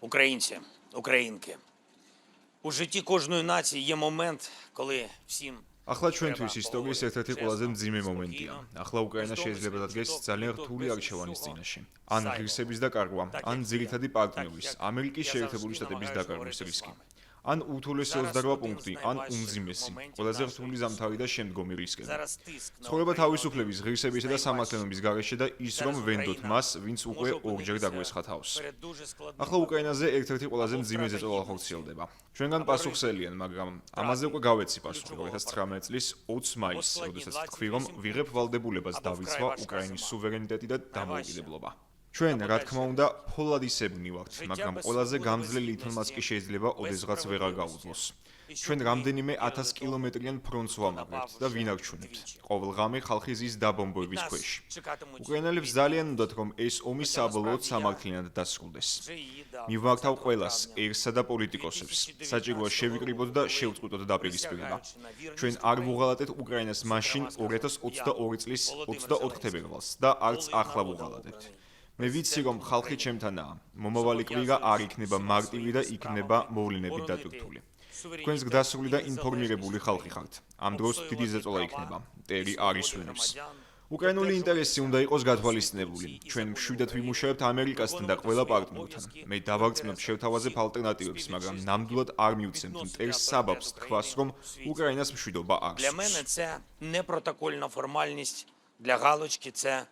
Українці, українки, у житті кожної нації є момент, коли всім ახლა ჩვენთვის ისტორიის ერთ-ერთი ყველაზე მძიმე მომენტია. ახლა უკრაინა შეიძლება დადგეს ძალიან რთული არჩევანის წინაშე. ან ღირსების დაკარგვა, ან ძირითადი პარტნიორის, ამერიკის შეერთებული შტატების დაკარგვის რისკი. ან უთულესი 28 პუნქტი, ან უმძიმესი, ყველაზე რთული ზამთარი და შემდგომი რისკები. ცხოვრება თავისუფლების, ღირსებისა და სამართლიანობის გარეშე და ის რომ ვენდოთ მას, ვინც უკვე ორჯერ დაგვესხა თავს. ახლა უკრაინაზე ერთ-ერთი ყველაზე მძიმე ზეწოლა ხორციელდება. ჩვენგან პასუხსელიან, მაგრამ ამაზე უკვე გავეცი პასუხი 2019 წლის 20 მაისს, როდესაც თქვი, რომ ვიღებ ვალდებულებას დავიცვა უკრაინის სუვერენიტეტი და დამოუკიდებლობა. ჩვენ, რა თქმა უნდა, ფოლადისებნი ვართ, მაგრამ ყველაზე გამძლე ლითონმაც კი შეიძლება ოდესღაც ვეღარ გაუძლოს. ჩვენ რამდენიმე 1000 კილომეტრიან ფრონტს ვამაგრებთ და ვინარჩუნებთ. ყოველ ღამე ხალხი ზის დაბომბვების ქვეშ. უკრაინელებს ძალიან უნდათ, რომ ეს ომი საბოლოოდ სამართლიანად დასრულდეს. მივმართავ ყველას, ერსა და პოლიტიკოსებს. საჭიროა შევიკრიბოთ და შევწყვიტოთ დაპირისპირება. ჩვენ არ ვუღალატეთ უკრაინას მაშინ 2022 წლის 24 თებერვალს და არც ახლა ვუღალატებთ. მე ვიცი, რომ ხალხი ჩემთანაა. მომავალი კვირა არ იქნება მარტივი და იქნება მოვლენებით დატვირთული. თქვენს გდასრული და ინფორმირებული ხალხი ხართ. ამ დროს დიდი ზეწოლა იქნება. მტერი არ ისვენებს. უკრაინული ინტერესი უნდა იყოს გათვალისწინებული. ჩვენ მშვიდად ვიმუშავებთ ამერიკასთან და ყველა პარტნიორთან. მე დავარწმუნებ შევთავაზებ ალტერნატივებს, მაგრამ ნამდვილად არ მივცემთ მტერს საბაბს თქვას, რომ უკრაინას მშვიდობა Для არსებობს. мене це не протокольна формальність, для галочки це